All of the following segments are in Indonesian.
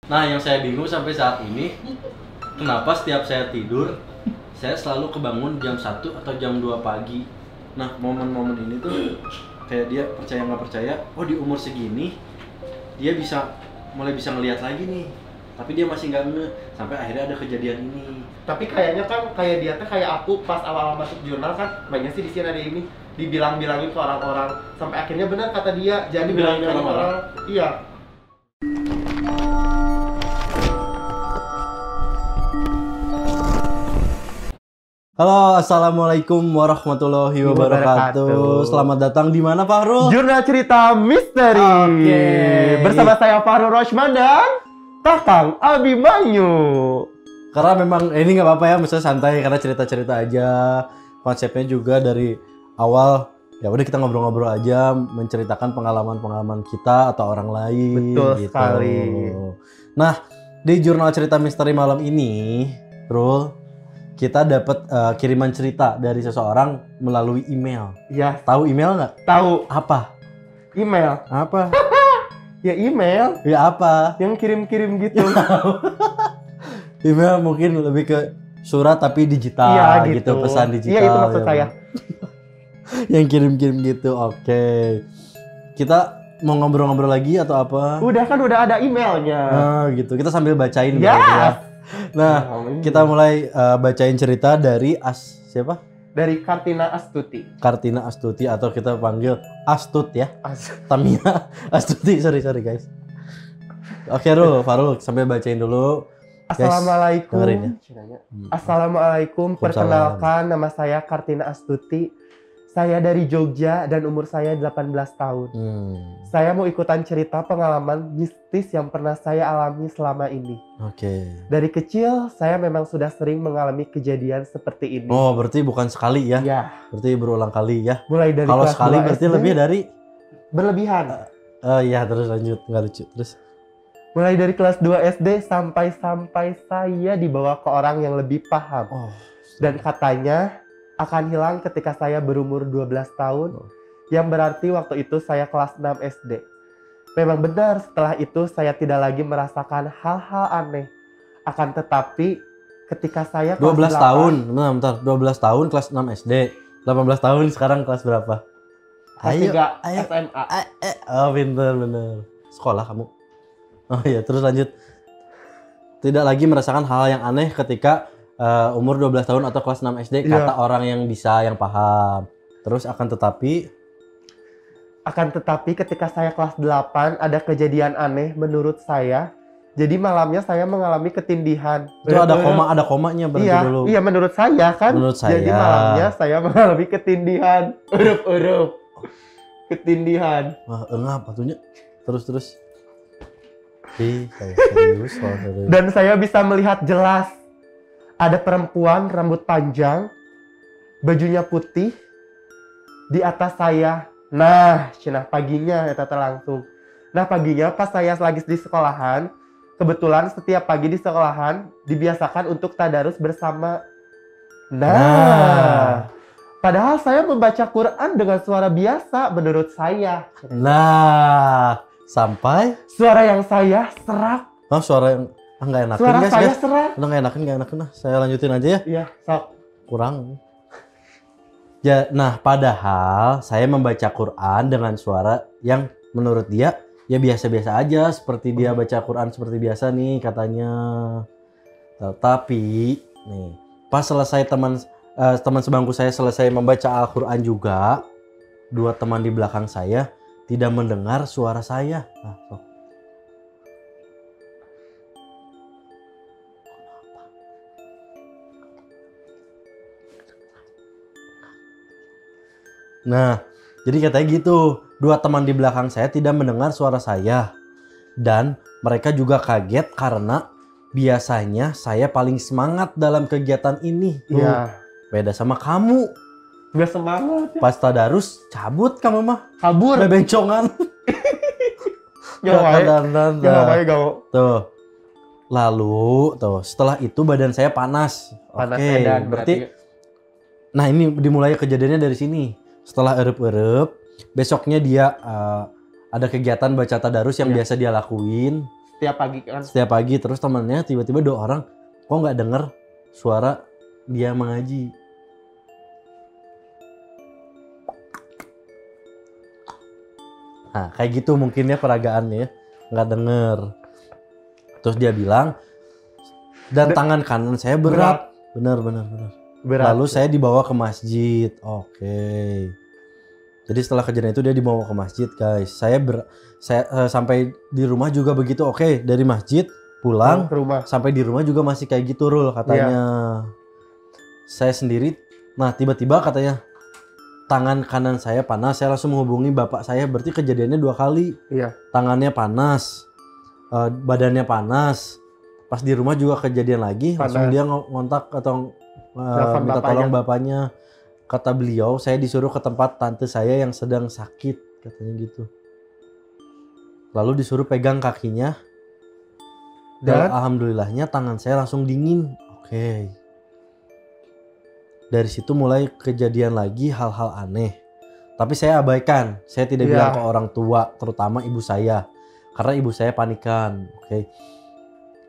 Nah, yang saya bingung sampai saat ini, kenapa setiap saya tidur, saya selalu kebangun jam 1 atau jam 2 pagi. Nah, momen-momen ini tuh kayak dia percaya nggak percaya, oh di umur segini dia mulai bisa ngelihat lagi nih. Tapi dia masih nggak ngeh, sampai akhirnya ada kejadian ini. Tapi kayaknya kan kayak dia tuh kayak aku pas awal masuk jurnal kan banyak sih di sini ada ini dibilang-bilangin ke orang-orang sampai akhirnya benar kata dia jadi Dibilangin bilangin ke orang-orang? Iya. Halo, assalamualaikum warahmatullahi wabarakatuh. Selamat datang di mana, Fahrul? Jurnal cerita misteri. Oke. Bersama saya Fahrul Roshman dan Kakang Abimanyu. Karena memang ini nggak apa-apa ya, misalnya santai karena cerita-cerita aja. Konsepnya juga dari awal ya udah kita ngobrol-ngobrol aja, menceritakan pengalaman-pengalaman kita atau orang lain. Betul gitu. sekali. Nah, di jurnal cerita misteri malam ini, Rul, kita dapat kiriman cerita dari seseorang melalui email. Iya. Tahu email nggak? Tahu. Apa? Email. Apa? Ya email. Ya apa? Yang kirim-kirim gitu. Email mungkin lebih ke surat tapi digital, Iya gitu, pesan digital. Iya itu maksud ya, saya. Yang kirim-kirim gitu, oke. Kita mau ngobrol-ngobrol lagi atau apa? Udah kan udah ada emailnya. Nah, gitu. Kita sambil bacain Ya. berarti ya. Nah, kita mulai bacain cerita dari siapa? Dari Kartina Astuti. Kartina Astuti atau kita panggil Astut ya. Tamia Astuti, sorry guys. Oke, Farul, sambil bacain dulu. Assalamualaikum. Dengerin ya. Assalamualaikum. Perkenalkan, nama saya Kartina Astuti. Saya dari Jogja dan umur saya 18 tahun. Saya mau ikutan cerita pengalaman mistis yang pernah saya alami selama ini. Oke. Dari kecil, saya memang sudah sering mengalami kejadian seperti ini. Oh, berarti bukan sekali ya? Ya. Berarti berulang kali ya? Mulai dari kalau kelas sekali 2 berarti SD, lebih dari? berlebihan. Iya, terus lanjut. Nggak lucu. Terus? Mulai dari kelas 2 SD sampai saya dibawa ke orang yang lebih paham. Oh. Dan katanya akan hilang ketika saya berumur 12 tahun. Yang berarti waktu itu saya kelas 6 SD. Memang benar setelah itu saya tidak lagi merasakan hal-hal aneh. Akan tetapi ketika saya kelas 12 8, tahun. Bentar. 12 tahun kelas 6 SD. 18 tahun sekarang kelas berapa? kelas 3 SMA. Oh, bener. Sekolah kamu. Oh iya, terus lanjut. Tidak lagi merasakan hal yang aneh ketika umur 12 tahun atau kelas 6 SD, kata orang yang bisa, yang paham. Terus akan tetapi ketika saya kelas 8 ada kejadian aneh menurut saya. Jadi malamnya saya mengalami ketindihan. Itu ada komanya berarti dulu. Iya, menurut saya kan. Menurut saya. Jadi malamnya saya mengalami ketindihan. Urup. Ketindihan. Wah, apa tuhnya? Terus. Serius. Dan saya bisa melihat jelas ada perempuan rambut panjang, bajunya putih di atas saya. Nah, paginya ya tata langsung. Nah, paginya pas saya lagi di sekolahan, kebetulan setiap pagi di sekolahan dibiasakan untuk tadarus bersama. Nah. Padahal saya membaca Quran dengan suara biasa menurut saya. Nah, sampai suara yang saya serak. Oh, suara yang nggak enakin. Suara guys, saya guys. serak. Udah nggak enakin lah. Saya lanjutin aja ya. Iya, sok. Kurang. Ya, nah padahal saya membaca Quran dengan suara yang menurut dia ya biasa-biasa aja, seperti dia baca Quran seperti biasa nih katanya. Tapi nih, pas selesai teman sebangku saya selesai membaca Al-Quran juga, dua teman di belakang saya tidak mendengar suara saya. Nah, sok. Nah, jadi katanya gitu, dua teman di belakang saya tidak mendengar suara saya. Dan mereka juga kaget karena biasanya saya paling semangat dalam kegiatan ini. Iya. Beda sama kamu. Gak semangat. Pas tadarus, cabut kamu mah. Kabur. Bebencongan. Gak. Tuh. Lalu, setelah itu badan saya panas. Panas Oke, edan berarti. Nah, ini dimulai kejadiannya dari sini. Setelah erup-erup, besoknya dia ada kegiatan baca tadarus yang biasa dia lakuin. setiap pagi kan. Setiap pagi, terus temennya tiba-tiba 2 orang kok nggak denger suara dia mengaji. Nah kayak gitu mungkin ya peragaannya, nggak denger. Terus dia bilang, dan tangan kanan saya berat. Benar. Berat. Lalu saya dibawa ke masjid. Oke. Jadi setelah kejadian itu dia dibawa ke masjid, guys. Saya sampai di rumah juga begitu. Oke, dari masjid pulang ke rumah. Sampai di rumah juga masih kayak gitu, Rul, katanya. Saya sendiri, nah tiba-tiba katanya tangan kanan saya panas. Saya langsung menghubungi bapak saya. Berarti kejadiannya 2 kali. Iya. Tangannya panas, badannya panas. Pas di rumah juga kejadian lagi. Panas. Langsung dia ngontak atau minta tolong bapaknya. Kata beliau, saya disuruh ke tempat tante saya yang sedang sakit, katanya gitu. Lalu disuruh pegang kakinya. Dan alhamdulillahnya tangan saya langsung dingin. Oke. Dari situ mulai kejadian lagi hal-hal aneh. Tapi saya abaikan. Saya tidak bilang ke orang tua, terutama ibu saya. Karena ibu saya panikan. Oke.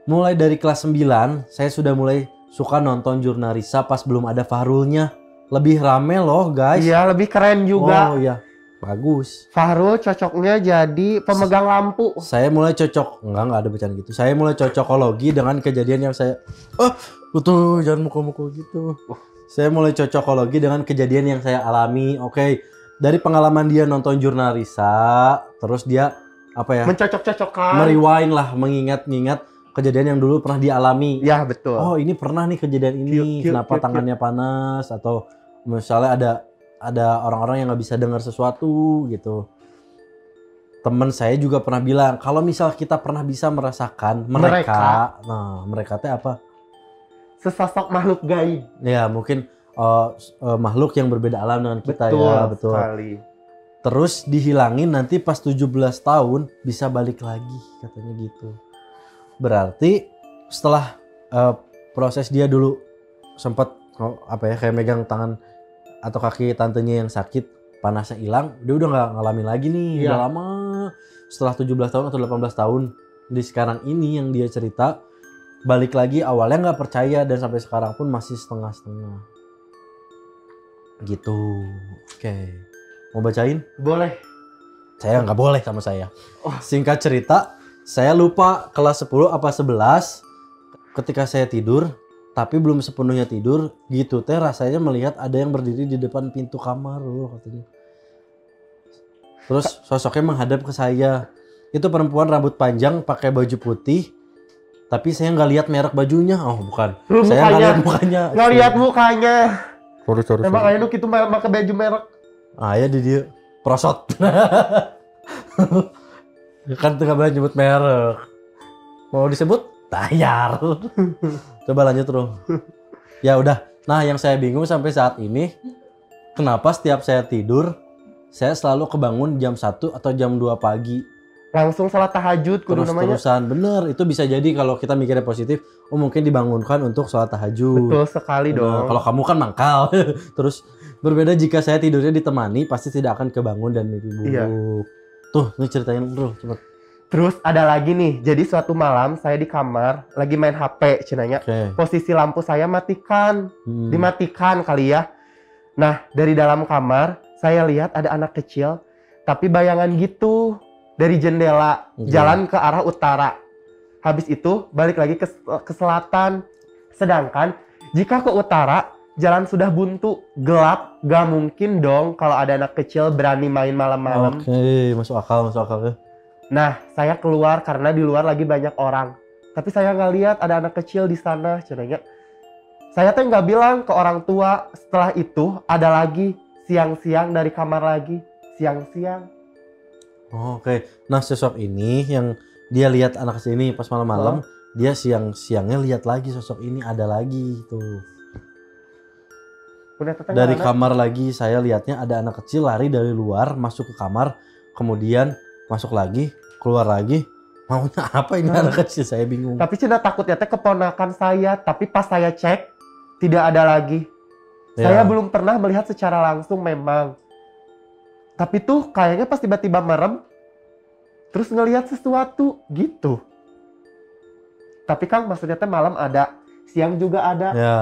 Mulai dari kelas 9, saya sudah mulai suka nonton Jurnarisa pas belum ada Fahrulnya. Lebih rame loh, guys. Iya, lebih keren juga. Oh iya, bagus. Fahrul cocoknya jadi pemegang lampu. Saya mulai cocok, enggak ada bercanda gitu. Saya mulai cocokologi dengan kejadian yang saya, betul, jangan mukul-mukul gitu. Saya mulai cocokologi dengan kejadian yang saya alami. Oke, dari pengalaman dia nonton Jurnarisa, terus dia mencocok-cocokkan, merewind lah, mengingat-ingat kejadian yang dulu pernah dialami. Ya betul. Oh ini pernah nih kejadian ini, kenapa tangannya panas, atau misalnya ada orang-orang yang nggak bisa dengar sesuatu gitu. Temen saya juga pernah bilang kalau misal kita pernah bisa merasakan mereka. Nah mereka teh apa? Sesosok makhluk gaib. Ya mungkin makhluk yang berbeda alam dengan kita. Betul sekali. Terus dihilangin nanti pas 17 tahun bisa balik lagi, katanya gitu. Berarti setelah proses dia dulu sempat kayak megang tangan atau kaki tantenya yang sakit, panasnya hilang, dia udah nggak ngalamin lagi nih. Udah lama. Setelah 17 tahun atau 18 tahun di sekarang ini yang dia cerita, balik lagi, awalnya nggak percaya dan sampai sekarang pun masih setengah-setengah gitu. Oke. Mau bacain? Boleh. Saya nggak boleh sama saya. Singkat cerita, saya lupa kelas 10 apa 11 ketika saya tidur, tapi belum sepenuhnya tidur gitu teh rasanya melihat ada yang berdiri di depan pintu kamar loh, katanya. Terus sosoknya menghadap ke saya. Itu perempuan rambut panjang pakai baju putih, tapi saya nggak lihat merek bajunya. Oh bukan, saya nggak lihat mukanya. Nggak lihat mukanya. Sorry. Emang ayah nu gitu pakai baju merek. Ya di dia prosot. Kan nggak boleh nyebut merek. Mau disebut tayar. Coba lanjut terus. Ya udah. Nah yang saya bingung sampai saat ini, kenapa setiap saya tidur saya selalu kebangun jam 1 atau jam 2 pagi. Langsung salat tahajud kudu namanya. Terus-terusan. Bener, itu bisa jadi kalau kita mikirnya positif, mungkin dibangunkan untuk sholat tahajud. Betul sekali dong. Kalau kamu kan mangkal. Terus berbeda jika saya tidurnya ditemani, pasti tidak akan kebangun dan mimpi buruk. Iya. Tuh, ini ceritain dulu, cepet. Terus ada lagi nih, jadi suatu malam saya di kamar lagi main HP, cenanya. Posisi lampu saya matikan, dimatikan kali ya. Nah dari dalam kamar saya lihat ada anak kecil, tapi bayangan gitu dari jendela jalan ke arah utara. Habis itu balik lagi ke selatan. Sedangkan jika ke utara jalan sudah buntu, gelap, gak mungkin dong kalau ada anak kecil berani main malam-malam. Oke, masuk akal ya. Nah, saya keluar karena di luar lagi banyak orang. Tapi saya nggak lihat ada anak kecil di sana, cenanya. Saya tuh nggak bilang ke orang tua. Setelah itu ada lagi siang-siang dari kamar lagi, siang-siang. Oke. Nah, sosok ini yang dia lihat anak kecil ini pas malam-malam, dia siang-siangnya lihat lagi sosok ini ada lagi tuh. Dari kamar lagi saya lihatnya ada anak kecil lari dari luar masuk ke kamar, kemudian masuk lagi, keluar lagi. Maunya apa ini anak kecil, saya bingung. Tapi Cina takutnya teh keponakan saya, tapi pas saya cek tidak ada lagi. Saya belum pernah melihat secara langsung memang. Tapi tuh kayaknya pas tiba-tiba merem terus ngelihat sesuatu gitu. Tapi Kang maksudnya teh malam ada, siang juga ada. Ya.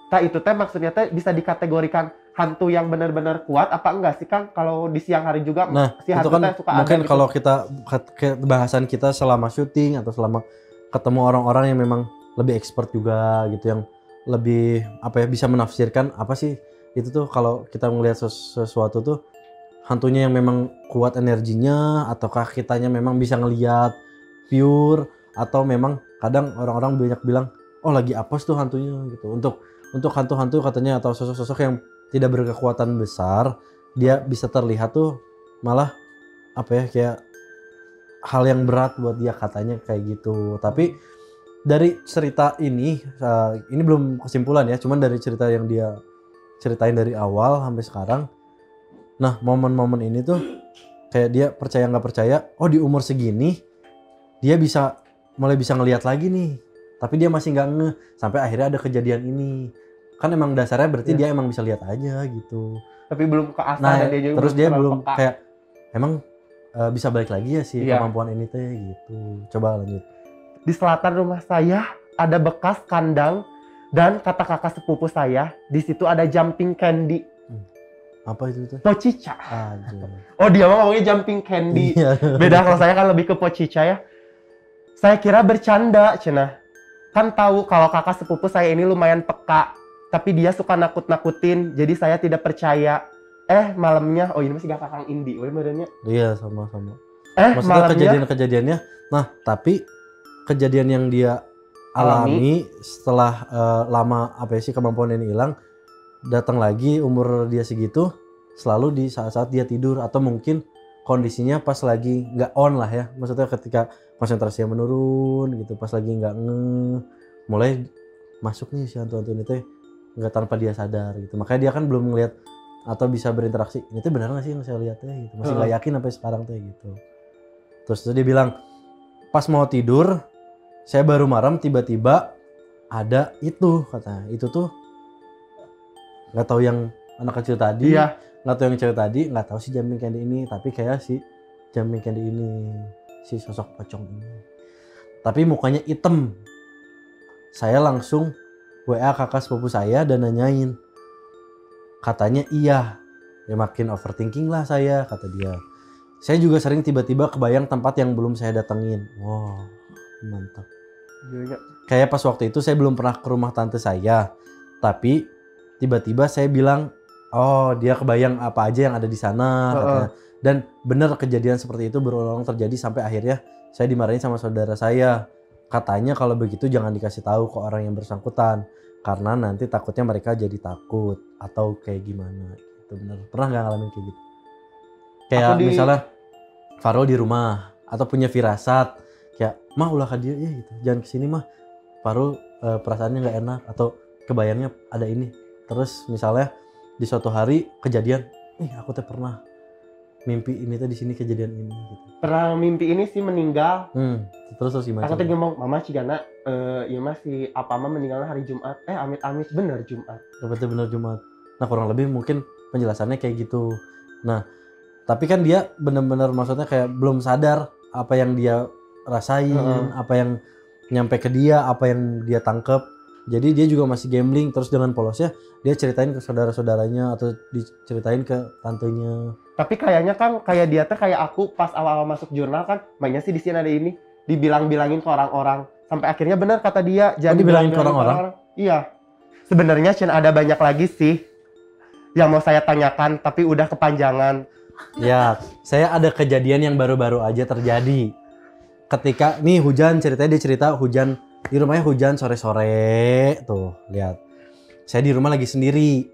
Nah itu teh maksudnya teh bisa dikategorikan hantu yang benar-benar kuat apa enggak sih Kang? Kalau di siang hari juga Nah, si itu hantu kan teh suka ada mungkin gitu. kalau kita bahasan kita selama syuting atau selama ketemu orang-orang yang memang lebih expert juga gitu, yang lebih apa ya, bisa menafsirkan apa sih itu tuh kalau kita melihat sesuatu tuh hantunya yang memang kuat energinya, ataukah kitanya memang bisa ngelihat pure, atau memang kadang orang-orang banyak bilang oh lagi apes tuh hantunya gitu. Untuk hantu-hantu katanya atau sosok-sosok yang tidak berkekuatan besar, dia bisa terlihat tuh malah apa ya, kayak hal yang berat buat dia katanya kayak gitu. Tapi dari cerita ini belum kesimpulan ya, cuman dari cerita yang dia ceritain dari awal sampai sekarang. Nah, momen-momen ini tuh kayak dia percaya nggak percaya, oh di umur segini dia mulai bisa ngelihat lagi nih. Tapi dia masih nggak ngeh sampai akhirnya ada kejadian ini. Kan emang dasarnya berarti dia emang bisa lihat aja gitu. Tapi belum ke asa Nah, dan dia juga terus dia belum peka. kayak emang bisa balik lagi ya sih kemampuan ini teh gitu. Coba lanjut. Di selatan rumah saya ada bekas kandang dan kata kakak sepupu saya di situ ada jumping candy. Apa itu tuh? Pocica. Aduh. Oh dia mah ngomongnya jumping candy. Iya. Beda kalau saya kan lebih ke pocica ya. Saya kira bercanda cenah. Kan tahu kalau kakak sepupu saya ini lumayan peka. Tapi dia suka nakut-nakutin. Jadi saya tidak percaya. Malamnya, oh ini masih gak kakang Indi. Badannya. Iya sama-sama. Maksudnya Malamnya. kejadian-kejadiannya. Nah tapi kejadian yang dia alami setelah lama apa sih kemampuan ini hilang, datang lagi umur dia segitu selalu di saat-saat dia tidur, atau mungkin kondisinya pas lagi nggak on lah ya, maksudnya ketika konsentrasinya menurun gitu, pas lagi nggak mulai masuk nih si hantu-hantu ini teh nggak tanpa dia sadar gitu. Makanya dia kan belum ngeliat atau bisa berinteraksi, ini tuh benar nggak sih yang saya lihat teh gitu, masih nggak yakin sampai sekarang teh gitu. Terus dia bilang pas mau tidur saya baru merem, tiba-tiba ada itu katanya, itu tuh nggak tahu yang anak kecil tadi, nggak tahu yang cewek tadi, nggak tahu si jumping candy ini, tapi kayak si jumping candy ini, si sosok pocong ini, tapi mukanya hitam. Saya langsung WA kakak sepupu saya dan nanyain, katanya iya, ya makin overthinking lah saya, kata dia. Saya juga sering tiba-tiba kebayang tempat yang belum saya datengin. Wow, mantap. Kayak pas waktu itu saya belum pernah ke rumah tante saya, tapi tiba-tiba saya bilang, oh dia kebayang apa aja yang ada di sana katanya. Dan benar kejadian seperti itu berulang terjadi sampai akhirnya saya dimarahin sama saudara saya. Katanya kalau begitu jangan dikasih tahu ke orang yang bersangkutan, karena nanti takutnya mereka jadi takut atau kayak gimana. Itu benar. Pernah nggak ngalamin kayak gitu? Kayak misalnya Farul di rumah atau punya firasat kayak mah ulah ka dia ya gitu, jangan kesini mah, Farul perasaannya nggak enak atau kebayangnya ada ini. Terus misalnya di suatu hari kejadian, aku teh pernah mimpi ini teh di sini kejadian ini gitu. Pernah mimpi ini sih meninggal. Terus gimana? Aku teh ngomong mama cigana ieu mah si apa mah meninggalnya hari Jumat. Amit-amit bener Jumat. Berarti bener Jumat. Nah kurang lebih mungkin penjelasannya kayak gitu. Nah tapi kan dia bener-bener maksudnya kayak belum sadar apa yang dia rasain, apa yang nyampe ke dia, apa yang dia tangkep. Jadi dia juga masih gambling, terus dengan polosnya dia ceritain ke saudara-saudaranya atau diceritain ke tantenya. Tapi kayaknya kan kayak dia tuh kayak aku pas awal-awal masuk jurnal kan, banyak sih di sini ada ini dibilang-bilangin ke orang-orang. Sampai akhirnya benar kata dia, jadi dibilangin ke orang-orang. Iya. Sebenarnya Cen ada banyak lagi sih yang mau saya tanyakan tapi udah kepanjangan. Ya, saya ada kejadian yang baru-baru aja terjadi. Ketika nih hujan, ceritanya dia cerita hujan di rumahnya, hujan sore-sore tuh, lihat. Saya di rumah lagi sendiri.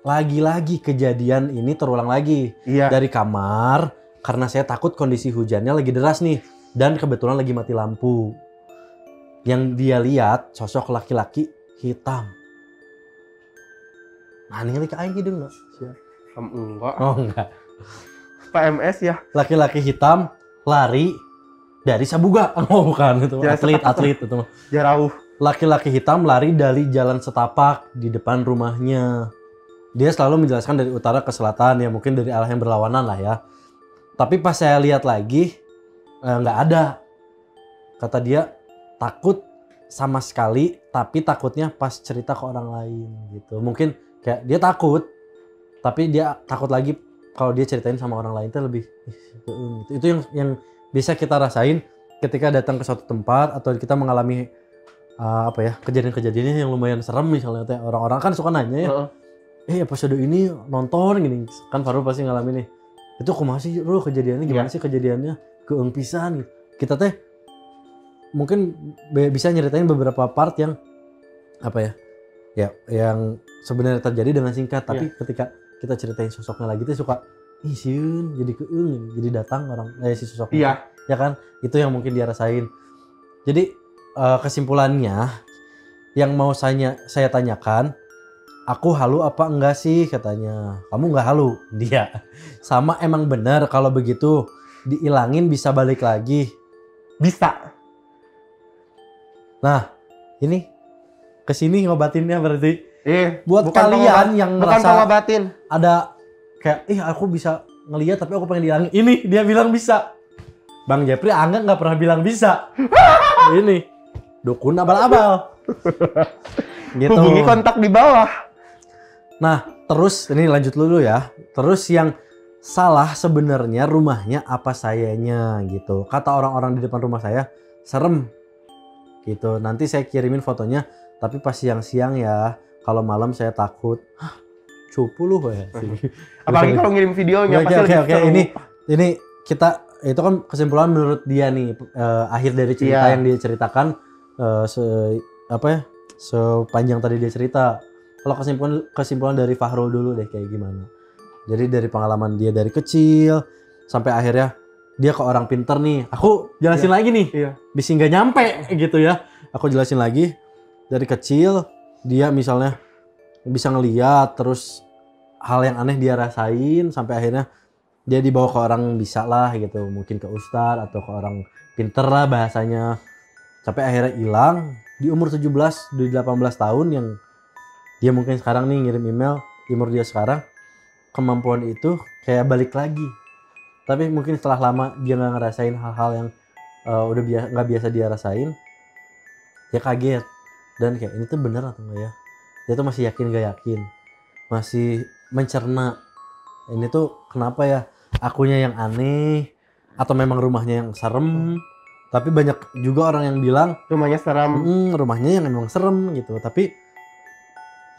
Lagi-lagi kejadian ini terulang lagi. Iya. Dari kamar karena saya takut kondisi hujannya lagi deras nih dan kebetulan lagi mati lampu. Yang dia lihat sosok laki-laki hitam. Nah, ini lagi aing hidung enggak? Enggak. Oh, enggak. PMS ya. Laki-laki hitam lari dari Sabuga. Oh, bukan itu. Ya, Atlet itu mah. Jauh. Laki-laki hitam lari dari jalan setapak di depan rumahnya. Dia selalu menjelaskan dari utara ke selatan, ya mungkin dari arah yang berlawanan lah ya. Tapi pas saya lihat lagi, nggak ada. Kata dia, takut sama sekali, tapi takutnya pas cerita ke orang lain gitu. Mungkin kayak dia takut, tapi dia takut lagi kalau dia ceritain sama orang lain itu lebih gitu. Itu yang bisa kita rasain ketika datang ke suatu tempat atau kita mengalami kejadian-kejadiannya yang lumayan serem misalnya. Orang-orang kan suka nanya ya, episode ini nonton gini kan, Farul pasti ngalamin nih. Itu kumaha sih Ru kejadiannya, gimana sih kejadiannya, keung pisan gitu. Kita teh mungkin bisa nyeritain beberapa part yang yang sebenarnya terjadi dengan singkat, tapi ketika kita ceritain sosoknya lagi tuh suka sieun jadi keung, jadi datang orang si sosoknya. Ya kan, itu yang mungkin dia rasain. Jadi kesimpulannya yang mau saya tanyakan, aku halu apa enggak sih katanya. Kamu enggak halu, dia. Sama emang benar kalau begitu diilangin bisa balik lagi. Bisa. Nah, ini kesini ngobatinnya berarti. Buat bukan kalian yang ngerasa ngobatin. Ada kayak, aku bisa ngeliat tapi aku pengen dihilangin. Ini dia bilang bisa. Bang Jepri Angga nggak pernah bilang bisa. Ini dukun abal-abal. Gitu. Hubungi kontak di bawah. Nah, terus ini lanjut dulu ya. Terus yang salah sebenarnya rumahnya apa sayanya gitu. Kata orang-orang di depan rumah saya, serem. Gitu. Nanti saya kirimin fotonya, tapi pas siang-siang ya. Kalau malam saya takut. Cupu lu ya. Apalagi kalau ngirim videonya pasti lebih seru. Ini kita itu kan kesimpulan menurut dia nih, akhir dari cerita yang dia ceritakan sepanjang tadi dia cerita. Kalau kesimpulan dari Fahrul dulu deh kayak gimana. Jadi dari pengalaman dia dari kecil sampai akhirnya dia ke orang pinter nih. Aku jelasin lagi nih. Bisa nggak nyampe gitu ya. Aku jelasin lagi dari kecil dia misalnya bisa ngeliat, terus hal yang aneh dia rasain sampai akhirnya dia dibawa ke orang bisa lah gitu, mungkin ke ustadz atau ke orang pinter lah bahasanya, sampai akhirnya hilang di umur 17 di 18 tahun yang dia mungkin sekarang nih ngirim email di umur dia sekarang, kemampuan itu kayak balik lagi, tapi mungkin setelah lama dia nggak ngerasain hal-hal yang udah nggak biasa dia rasain, dia kaget dan kayak ini tuh bener atau enggak ya, dia tuh masih yakin gak yakin, masih mencerna ini tuh kenapa ya, akunya yang aneh atau memang rumahnya yang serem. Tapi banyak juga orang yang bilang rumahnya serem, rumahnya yang memang serem gitu. Tapi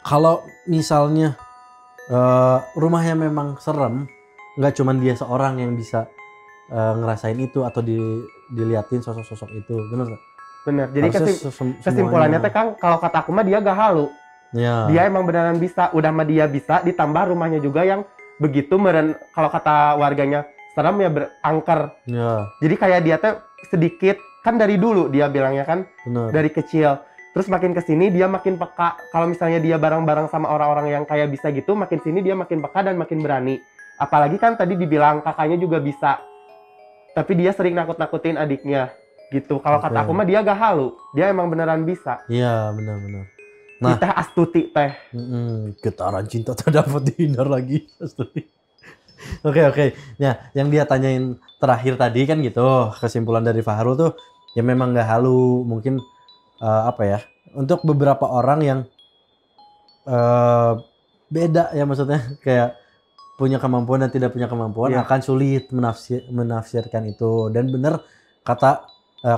kalau misalnya rumahnya memang serem, nggak cuman dia seorang yang bisa ngerasain itu atau diliatin sosok-sosok itu, bener nggak? Bener. Jadi kesimpulannya teh Kang, kalau kata aku mah dia gak halu. Ya. Dia emang beneran bisa. Udah mah dia bisa, ditambah rumahnya juga yang begitu kalau kata warganya serem ya, berangker. Ya. Jadi kayak dia tuh sedikit, kan dari dulu dia bilangnya kan, bener, dari kecil. Terus makin kesini dia makin peka. Kalau misalnya dia bareng-bareng sama orang-orang yang kayak bisa gitu, makin sini dia makin peka dan makin berani. Apalagi kan tadi dibilang kakaknya juga bisa. Tapi dia sering nakut-nakutin adiknya. Gitu. Kalau kata aku mah dia gak halu. Dia emang beneran bisa. Iya, benar-benar. Nah, kita astuti teh. Getaran cinta tak dapat dihindar lagi. Astuti. Oke. Ya, yang dia tanyain terakhir tadi kan gitu. Kesimpulan dari Fahrul tuh ya memang gak halu. Mungkin untuk beberapa orang yang beda ya, maksudnya kayak punya kemampuan dan tidak punya kemampuan, akan sulit menafsirkan itu. Dan bener kata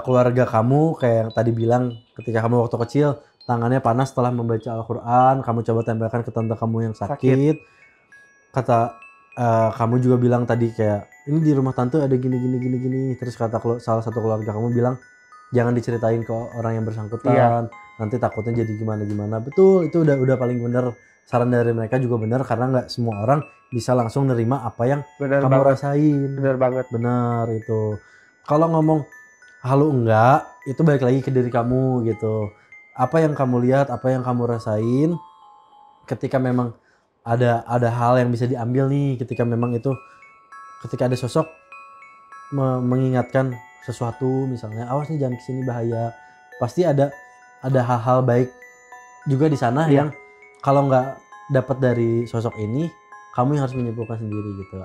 keluarga kamu kayak yang tadi bilang, ketika kamu waktu kecil tangannya panas setelah membaca Al-Quran, kamu coba tempelkan ke tante kamu yang sakit. Kata kamu juga bilang tadi kayak ini di rumah tante ada gini. Terus kata salah satu keluarga kamu bilang jangan diceritain ke orang yang bersangkutan, nanti takutnya jadi gimana. Betul, itu udah paling bener. Saran dari mereka juga bener, karena nggak semua orang bisa langsung nerima apa yang kamu rasain. Bener banget. Bener itu. Kalau ngomong halu enggak, itu balik lagi ke diri kamu gitu. Apa yang kamu lihat, apa yang kamu rasain, ketika memang ada hal yang bisa diambil nih, ketika memang itu, ketika ada sosok mengingatkan sesuatu, misalnya awas nih jangan kesini bahaya, pasti ada hal-hal baik juga di sana yang kalau nggak dapat dari sosok ini, kamu yang harus menyimpulkan sendiri gitu,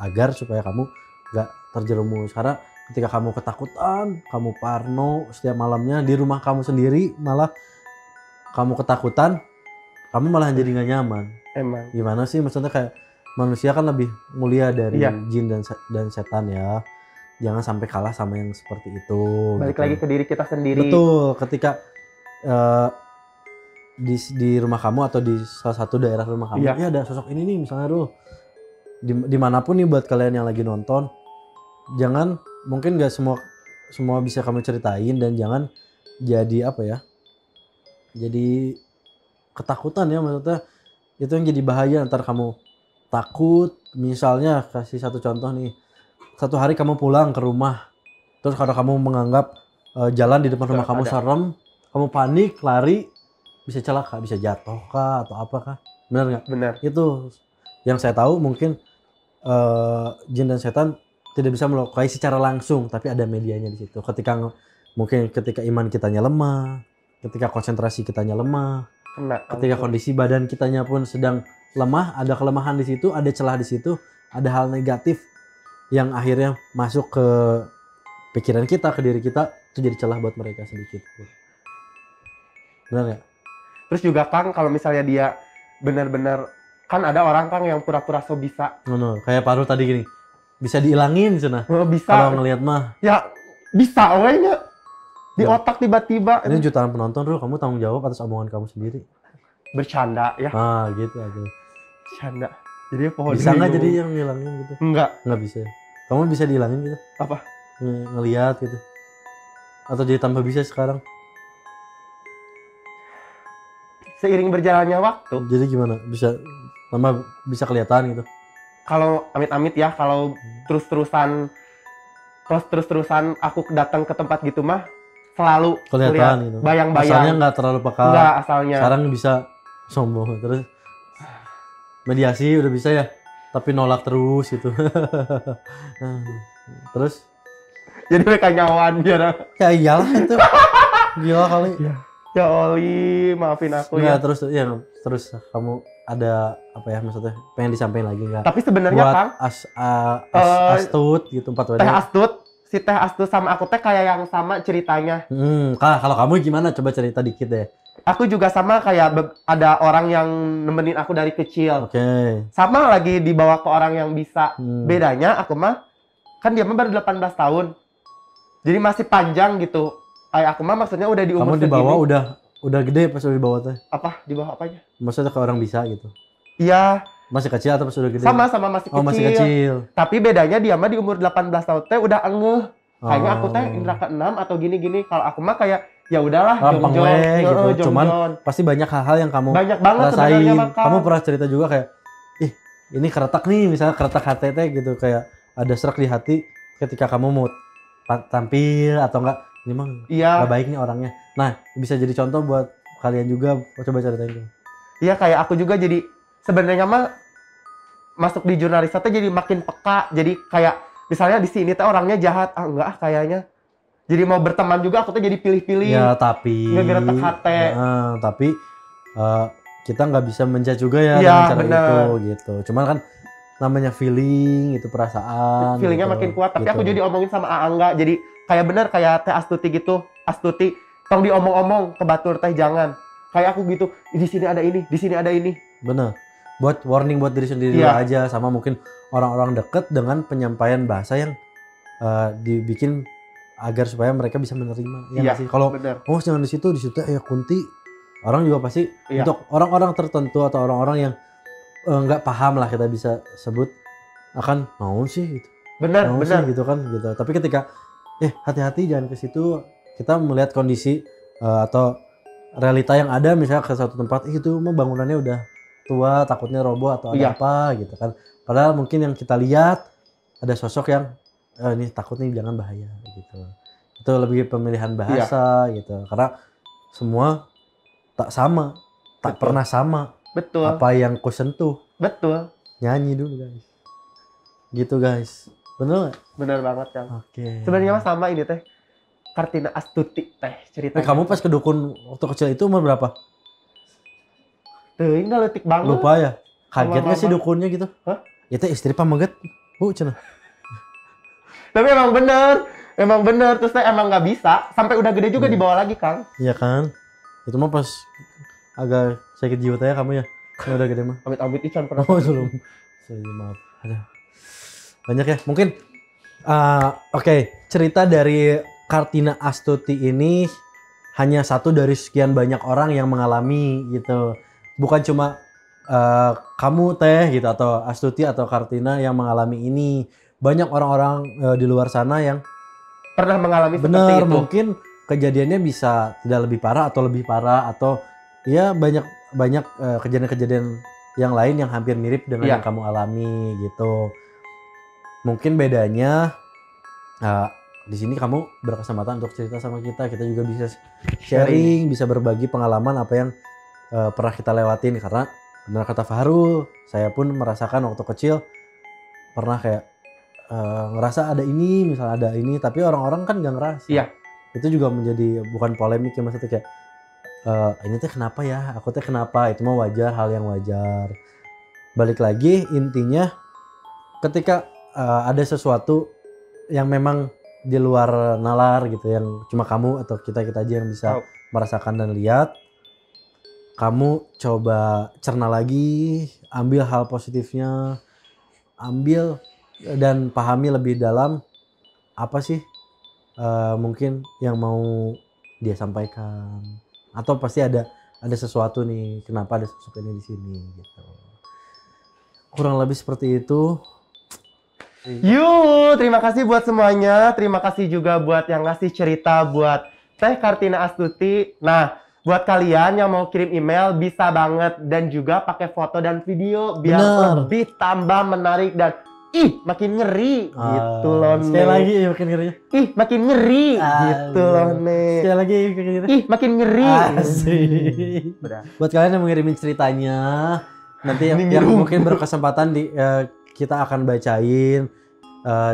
agar supaya kamu nggak terjerumus. Karena ketika kamu ketakutan, kamu parno setiap malamnya di rumah kamu sendiri, malah kamu ketakutan, kamu malah jadi nggak nyaman. Emang. Gimana sih, maksudnya kayak manusia kan lebih mulia dari Iya. jin dan setan ya. Jangan sampai kalah sama yang seperti itu. Balik gitu. lagi ke diri kita sendiri. Betul, ketika di rumah kamu atau di salah satu daerah rumah kamu, Iya. ya ada sosok ini nih misalnya tuh. Dimanapun nih buat kalian yang lagi nonton, jangan, mungkin gak semua bisa kamu ceritain, dan jangan jadi apa ya, jadi ketakutan ya, maksudnya itu yang jadi bahaya. Ntar kamu takut, misalnya kasih satu contoh nih, satu hari kamu pulang ke rumah, terus kalau kamu menganggap jalan di depan rumah kamu serem, kamu panik, lari, bisa celaka, bisa jatuh kah atau apa kah, benar nggak? Benar. Itu yang saya tahu. Mungkin jin dan setan tidak bisa melukai secara langsung, tapi ada medianya di situ. Mungkin ketika iman kitanya lemah, ketika konsentrasi kitanya lemah, ketika kondisi badan kitanya pun sedang lemah, ada kelemahan di situ, ada celah di situ, ada hal negatif yang akhirnya masuk ke pikiran kita, ke diri kita, itu jadi celah buat mereka sedikit. Benar nggak? Terus juga Kang, kalau misalnya dia benar-benar, kan ada orang Kang yang pura-pura so bisa. No, kayak Paru tadi gini, bisa dihilangin cina. Bisa. Kalau ngelihat mah. Ya bisa, wehnya di otak tiba-tiba. Ini jutaan penonton, Ru, kamu tanggung jawab atas omongan kamu sendiri. Bercanda ya. Ah, gitu aja. Bercanda. Jadi pohon Bisa nggak jadi yang ngilangin gitu? Nggak Bisa. Kamu bisa dihilangin gitu? Apa? Ngelihat gitu. Atau jadi tambah bisa sekarang? Seiring berjalannya waktu. Jadi gimana? Bisa kelihatan gitu? Kalau amit-amit ya, kalau terus-terusan aku datang ke tempat gitu mah selalu kelihatan gitu. Bayang-bayang. Asalnya nggak terlalu peka. Nggak asalnya. Sekarang bisa sombong terus. Mediasi udah bisa ya, tapi nolak terus gitu. Terus? Jadi mereka nyawan biar. Ya iyalah itu. Gila kali. Ya Oli, maafin aku ya. ya. Terus kamu ada apa ya, maksudnya pengen disampaikan lagi nggak? Tapi sebenarnya buat Kang, Astut gitu, 4 Teh Astut, si Teh Astut sama aku teh kayak yang sama ceritanya. Kalau kamu gimana? Coba cerita dikit deh. Aku juga sama, kayak ada orang yang nemenin aku dari kecil. Oke. Sama lagi dibawa ke orang yang bisa. Bedanya aku mah, kan dia mah baru 18 tahun. Jadi masih panjang gitu. Kayak aku mah maksudnya udah di umur segini. Kamu dibawa udah gede pas udah dibawa teh? Apa? Dibawa apanya? Maksudnya ke orang bisa gitu? Iya. Masih kecil atau pas udah gede? Sama masih kecil. Oh, masih kecil. Tapi bedanya dia mah di umur 18 tahun teh udah ngeh. Kayaknya aku teh indra ke-6 atau gini-gini. Kalau aku mah kayak ya udahlah, jong-jong gitu. Cuman pasti banyak hal-hal yang kamu rasain. Kamu pernah cerita juga kayak, ini keretak nih, misalnya keretak HTT gitu, kayak ada serak di hati ketika kamu mau tampil atau enggak, ini mah gak baik nih orangnya. Nah, bisa jadi contoh buat kalian juga, coba ceritain. Iya, kayak aku juga jadi sebenarnya mah masuk di jurnalis teh jadi makin peka. Jadi kayak misalnya di sini teh orangnya jahat, enggak kayaknya. Jadi mau berteman juga aku tuh jadi pilih-pilih. Ya, tapi ngegeretek hati. Tapi kita nggak bisa menjudge juga ya dengan cara itu gitu. Cuman kan namanya feeling, itu perasaan. Feelingnya gitu, makin kuat. Tapi gitu. aku jadi omongin sama Angga. Jadi kayak bener kayak Teh Astuti gitu. Astuti, tong diomong-omong ke batur teh jangan. Kayak aku gitu. Di sini ada ini, di sini ada ini. Bener. Buat warning buat diri sendiri aja, sama mungkin orang-orang deket dengan penyampaian bahasa yang dibikin agar supaya mereka bisa menerima. Ya sih. Kalau jangan di situ ya Kunti. Orang juga pasti untuk orang-orang tertentu atau orang-orang yang nggak paham lah kita bisa sebut akan mau sih gitu. Benar. Gitu kan gitu. Tapi ketika hati-hati jangan ke situ, kita melihat kondisi atau realita yang ada, misalnya ke satu tempat itu mah bangunannya udah tua, takutnya roboh atau ada apa gitu kan. Padahal mungkin yang kita lihat ada sosok yang ini takut nih, jangan bahaya gitu. Itu lebih pemilihan bahasa gitu. Karena semua tak sama, tak pernah sama. Betul. Apa yang ku sentuh. Betul. Nyanyi dulu guys. Gitu guys. Bener nggak? Bener banget Kang. Oke. Sebenarnya mah sama ini teh. Kartina Astuti teh ceritanya. Kamu pas ke dukun waktu kecil itu umur berapa? Teuing da leutik banget. Lupa ya? Kaget nggak sih dukunnya gitu? Hah? Itu istri pameget, Bu cenah. Tapi emang bener. Emang bener, terus saya emang nggak bisa. Sampai udah gede juga dibawa lagi, Kang. Iya kan? Itu mah pas agak sakit jiwa ya kamu ya. Yang udah gede mah. Amit-amit Ican pernah. Oh, belum. Sorry, maaf. Aduh. Banyak ya. Mungkin oke, cerita dari Kartina Astuti ini hanya satu dari sekian banyak orang yang mengalami gitu. Bukan cuma kamu Teh gitu atau Astuti atau Kartina yang mengalami ini. Banyak orang-orang di luar sana yang Pernah mengalami seperti bener, itu. mungkin kejadiannya bisa tidak lebih parah atau lebih parah atau ya banyak kejadian-kejadian yang lain yang hampir mirip dengan Iya. yang kamu alami gitu. Mungkin bedanya di sini kamu berkesempatan untuk cerita sama kita juga bisa sharing, bisa berbagi pengalaman apa yang pernah kita lewatin karena benar kata Fahrul, saya pun merasakan waktu kecil pernah kayak ngerasa ada ini, misalnya ada ini, tapi orang-orang kan nggak ngerasa. Iya. Itu juga menjadi bukan polemik ya, maksudnya kayak ini teh kenapa ya, aku teh kenapa, itu mah wajar, hal yang wajar. Balik lagi intinya ketika ada sesuatu yang memang di luar nalar gitu, yang cuma kamu atau kita aja yang bisa merasakan dan lihat, kamu coba cerna lagi, ambil hal positifnya, ambil dan pahami lebih dalam apa sih mungkin yang mau dia sampaikan, atau pasti ada sesuatu nih kenapa ada sosok ini di sini gitu. Kurang lebih seperti itu. Yuk, terima kasih buat semuanya. Terima kasih juga buat yang ngasih cerita buat Teh Kartina Astuti. Nah, buat kalian yang mau kirim email bisa banget, dan juga pakai foto dan video biar Bener. lebih tambah menarik dan makin ngeri gitu loh nih. Sekali lagi makin ngeri. Makin ngeri gitu loh nih. Sekali lagi makin ngeri. Makin ngeri. Asik. Udah. Buat kalian yang mengirimin ceritanya, nanti yang mungkin berkesempatan kita akan bacain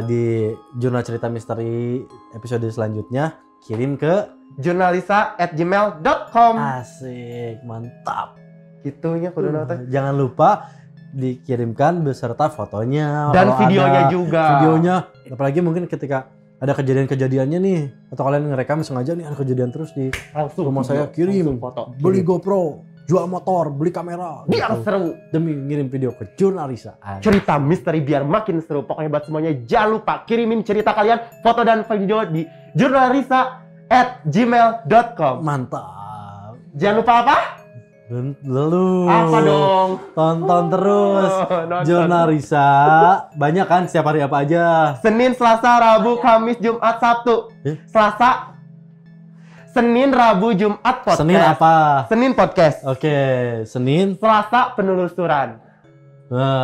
di Jurnal Cerita Misteri episode selanjutnya, kirim ke jurnalisa@gmail.com. Asik, mantap. Gitunya kudu nonton. Jangan lupa dikirimkan beserta fotonya Dan kalau videonya ada juga. Videonya, apalagi mungkin ketika ada kejadian-kejadiannya nih, atau kalian ngerekam sengaja nih ada kejadian terus di Langsung rumah saya, kirim foto. beli GoPro, jual motor, beli kamera Biar gitu. seru. Demi ngirim video ke Jurnalisa. Cerita misteri biar makin seru. Pokoknya buat semuanya jangan lupa kirimin cerita kalian, foto dan video di jurnalisa@gmail.com. Mantap. Jangan lupa apa? Lalu Apa dong? tonton terus Nonton. Jurnalisa. Banyak kan setiap hari apa aja? Senin, Selasa, Rabu, Kamis, Jumat, Sabtu. Selasa, Senin, Rabu, Jumat podcast. Senin apa? Senin podcast. Oke, Senin. Selasa penelusuran.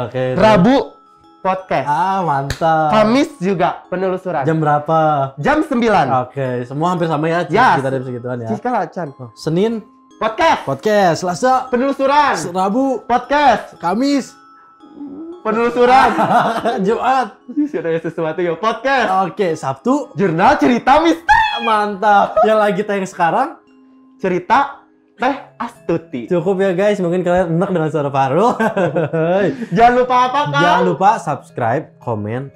Oke. Rabu podcast. Mantap. Kamis juga penelusuran. Jam berapa? Jam 9. Oke, semua hampir sama ya. Yes. Kita ada segituan ya. Ciska Lacan. Senin Podcast. Selasa Penelusuran. Rabu, Podcast. Kamis, Penelusuran. Jumat. Sudah ada sesuatu ya. Podcast. Oke, Sabtu. Jurnal Cerita Misteri. Mantap. Yang lagi tayang sekarang Cerita Teh Astuti. cukup ya guys. Mungkin kalian enak dengan suara Fahrul. Jangan lupa apa, Kang? Jangan lupa subscribe, komen,